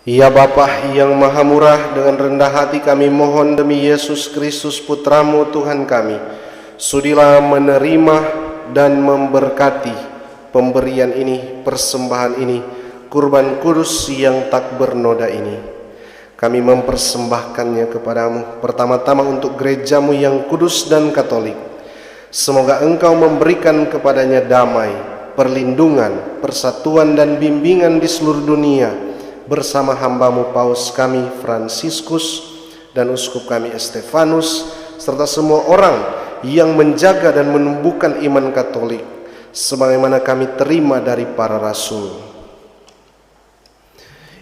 Ya Bapa yang maha murah, dengan rendah hati kami mohon demi Yesus Kristus Putramu Tuhan kami, sudilah menerima dan memberkati pemberian ini, persembahan ini, kurban kudus yang tak bernoda ini. Kami mempersembahkannya kepadamu, pertama-tama untuk gerejamu yang kudus dan katolik. Semoga Engkau memberikan kepadanya damai, perlindungan, persatuan dan bimbingan di seluruh dunia, bersama hamba-Mu Paus kami Fransiskus dan uskup kami Estefanus, serta semua orang yang menjaga dan menumbuhkan iman Katolik sebagaimana kami terima dari para rasul.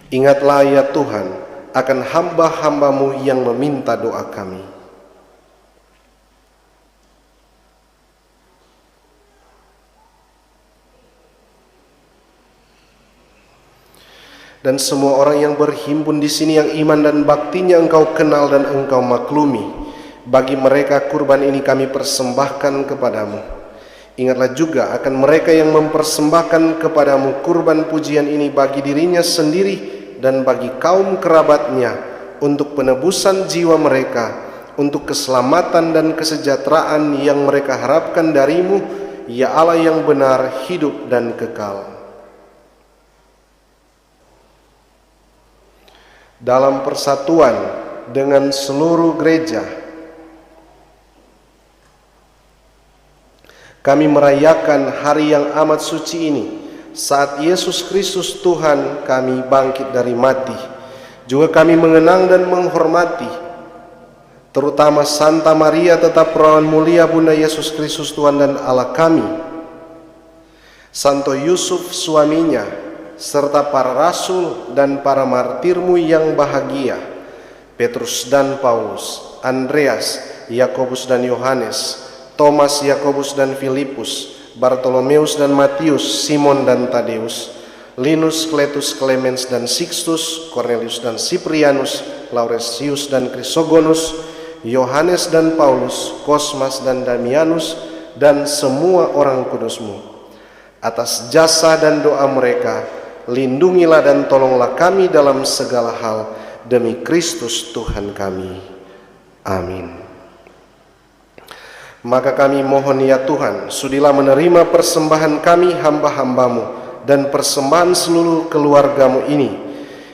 Ingatlah ya Tuhan akan hamba-hamba-Mu yang meminta doa kami. Dan semua orang yang berhimpun di sini yang iman dan baktinya Engkau kenal dan Engkau maklumi, bagi mereka kurban ini kami persembahkan kepadamu. Ingatlah juga akan mereka yang mempersembahkan kepadamu kurban pujian ini bagi dirinya sendiri dan bagi kaum kerabatnya, untuk penebusan jiwa mereka, untuk keselamatan dan kesejahteraan yang mereka harapkan darimu, ya Allah yang benar, hidup dan kekal. Dalam persatuan dengan seluruh gereja, kami merayakan hari yang amat suci ini, saat Yesus Kristus Tuhan kami bangkit dari mati. Juga kami mengenang dan menghormati terutama Santa Maria tetap perawan mulia Bunda Yesus Kristus Tuhan dan Allah kami, Santo Yusuf suaminya, serta para rasul dan para martirmu yang bahagia, Petrus dan Paulus, Andreas, Yakobus dan Yohanes, Thomas, Yakobus dan Filipus, Bartolomeus dan Matius, Simon dan Tadeus, Linus, Kletus, Clemens dan Sixtus, Cornelius dan Cyprianus, Laurentius dan Chrysogonus, Yohanes dan Paulus, Kosmas dan Damianus, dan semua orang kudus-Mu. Atas jasa dan doa mereka, lindungilah dan tolonglah kami dalam segala hal, demi Kristus Tuhan kami. Amin. Maka kami mohon ya Tuhan, sudilah menerima persembahan kami hamba-hamba-Mu dan persembahan seluruh keluarga-Mu ini.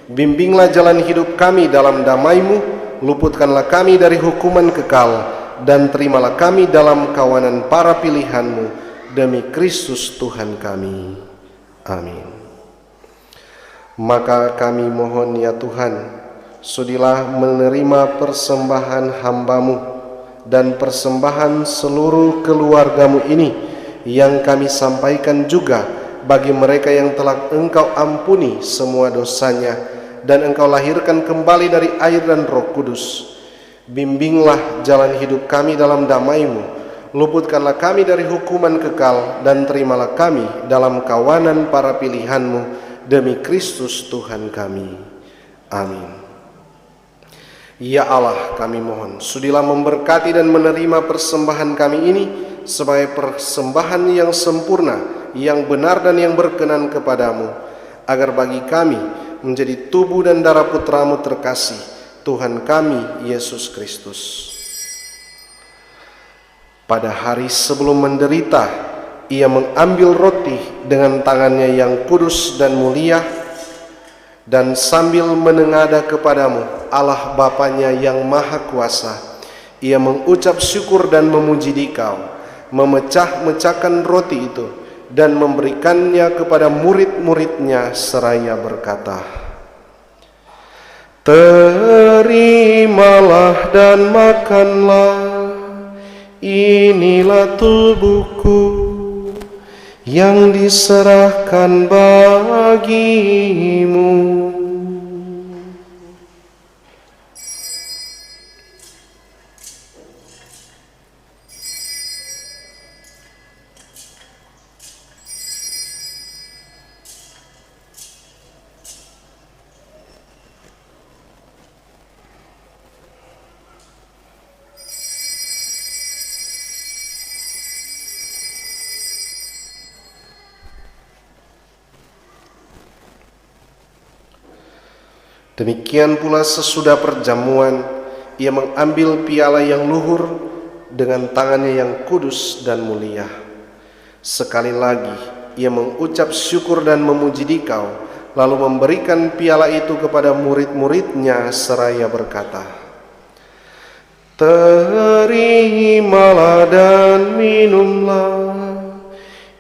Bimbinglah jalan hidup kami dalam damai-Mu, luputkanlah kami dari hukuman kekal, dan terimalah kami dalam kawanan para pilihan-Mu, demi Kristus Tuhan kami. Amin. Maka kami mohon ya Tuhan, sudilah menerima persembahan hamba-Mu dan persembahan seluruh keluarga-Mu ini, yang kami sampaikan juga bagi mereka yang telah Engkau ampuni semua dosanya dan Engkau lahirkan kembali dari air dan Roh Kudus. Bimbinglah jalan hidup kami dalam damai-Mu, luputkanlah kami dari hukuman kekal, dan terimalah kami dalam kawanan para pilihan-Mu, demi Kristus Tuhan kami. Amin. Ya Allah, kami mohon, sudilah memberkati dan menerima persembahan kami ini sebagai persembahan yang sempurna, yang benar dan yang berkenan kepadamu, agar bagi kami menjadi tubuh dan darah Putra-Mu terkasih, Tuhan kami Yesus Kristus. Pada hari sebelum menderita, Ia mengambil roti dengan tangannya yang kudus dan mulia, dan sambil menengadah kepadamu Allah Bapanya yang Maha Kuasa, Ia mengucap syukur dan memuji Dikau, memecah-mecahkan roti itu dan memberikannya kepada murid-muridnya seraya berkata, "Terimalah dan makanlah, inilah tubuhku yang diserahkan bagimu." Demikian pula sesudah perjamuan, ia mengambil piala yang luhur dengan tangannya yang kudus dan mulia. Sekali lagi, ia mengucap syukur dan memuji Dikau, lalu memberikan piala itu kepada murid-muridnya seraya berkata, "Terimalah dan minumlah,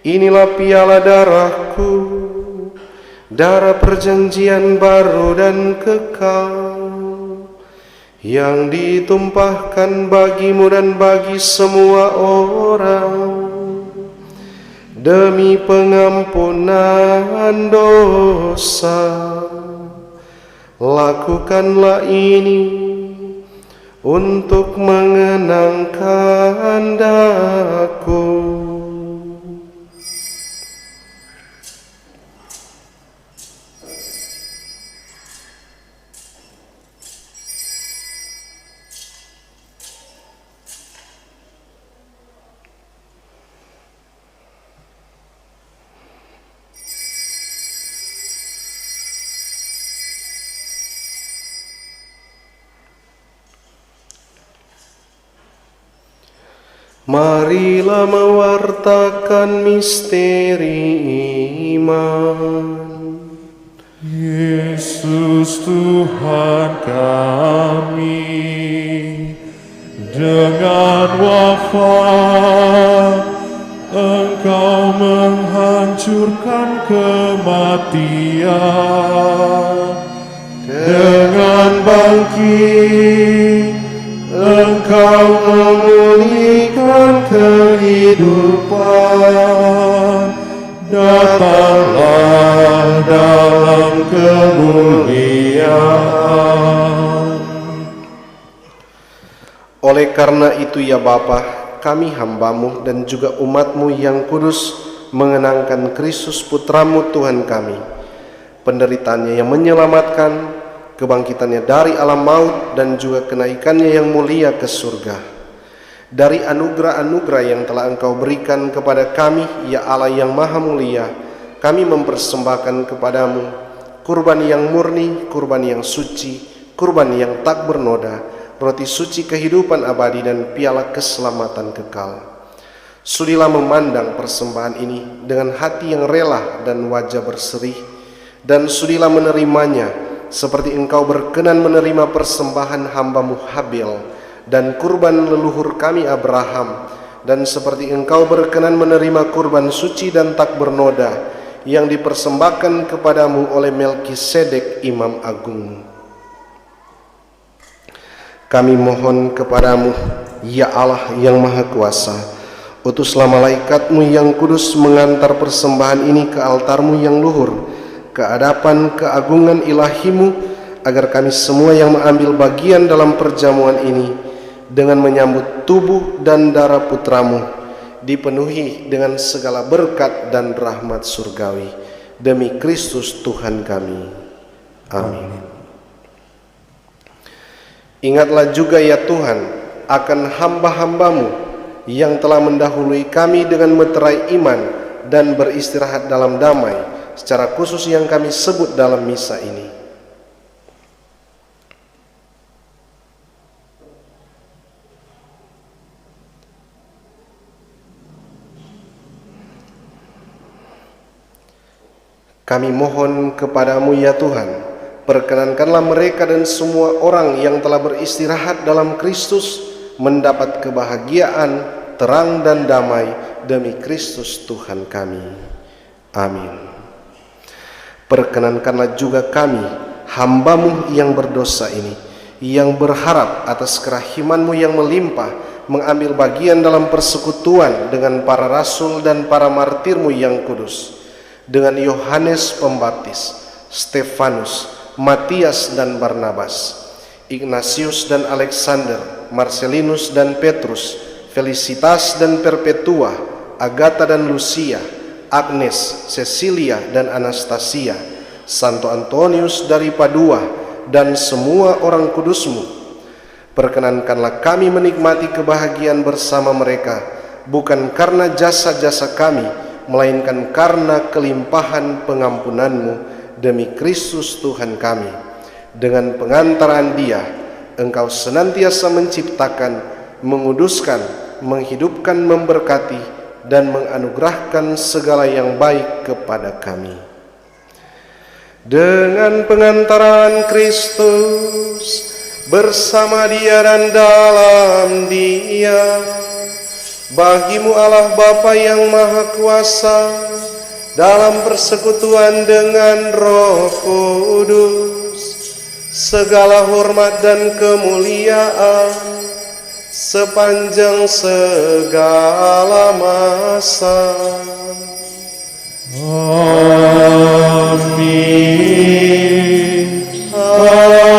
inilah piala darahku, darah perjanjian baru dan kekal, yang ditumpahkan bagimu dan bagi semua orang demi pengampunan dosa. Lakukanlah ini untuk mengenangkan Aku." Marilah mewartakan misteri iman. Yesus Tuhan kami, dengan wafat Engkau menghancurkan kematian, dengan bangkit Engkau memulihkan kehidupan. Datanglah dalam kemuliaan. Oleh karena itu ya Bapa, kami hamba-Mu dan juga umat-Mu yang kudus mengenangkan Kristus Putra-Mu Tuhan kami, penderitaannya yang menyelamatkan, kebangkitannya dari alam maut, dan juga kenaikannya yang mulia ke surga. Dari anugerah-anugerah yang telah Engkau berikan kepada kami, ya Allah yang maha mulia, kami mempersembahkan kepadamu kurban yang murni, kurban yang suci, kurban yang tak bernoda, roti suci kehidupan abadi, dan piala keselamatan kekal. Sudilah memandang persembahan ini dengan hati yang rela dan wajah berseri, dan sudilah menerimanya seperti Engkau berkenan menerima persembahan hamba-Mu Habel dan kurban leluhur kami Abraham, dan seperti Engkau berkenan menerima kurban suci dan tak bernoda yang dipersembahkan kepadamu oleh Melkisedek Imam Agung. Kami mohon kepadamu, ya Allah yang Maha Kuasa, utuslah malaikat-Mu yang kudus mengantar persembahan ini ke altar-Mu yang luhur, ke hadapan keagungan ilahi-Mu, agar kami semua yang mengambil bagian dalam perjamuan ini dengan menyambut tubuh dan darah Putra-Mu dipenuhi dengan segala berkat dan rahmat surgawi, demi Kristus Tuhan kami. Amin. Ingatlah juga ya Tuhan akan hamba-hamba-Mu yang telah mendahului kami dengan meterai iman dan beristirahat dalam damai, secara khusus yang kami sebut dalam misa ini. Kami mohon kepadamu ya Tuhan, perkenankanlah mereka dan semua orang yang telah beristirahat dalam Kristus mendapat kebahagiaan, terang dan damai demi Kristus Tuhan kami. Amin. Perkenankanlah juga kami, hamba-Mu yang berdosa ini, yang berharap atas kerahiman-Mu yang melimpah, mengambil bagian dalam persekutuan dengan para rasul dan para martir-Mu yang kudus, dengan Yohanes Pembaptis, Stefanus, Matias dan Barnabas, Ignatius dan Alexander, Marcelinus dan Petrus, Felicitas dan Perpetua, Agatha dan Lucia, Agnes, Cecilia dan Anastasia, Santo Antonius dari Padua, dan semua orang kudus-Mu. Perkenankanlah kami menikmati kebahagiaan bersama mereka, bukan karena jasa-jasa kami, melainkan karena kelimpahan pengampunan-Mu demi Kristus Tuhan kami. Dengan pengantaran Dia, Engkau senantiasa menciptakan, menguduskan, menghidupkan, memberkati, dan menganugerahkan segala yang baik kepada kami. Dengan pengantaran Kristus, bersama Dia dan dalam Dia, bagimu Allah Bapa yang Maha Kuasa, dalam persekutuan dengan Roh Kudus, segala hormat dan kemuliaan sepanjang segala masa. Amin. Amin.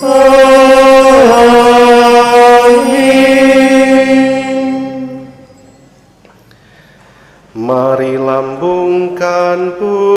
Amin. Mari lambungkan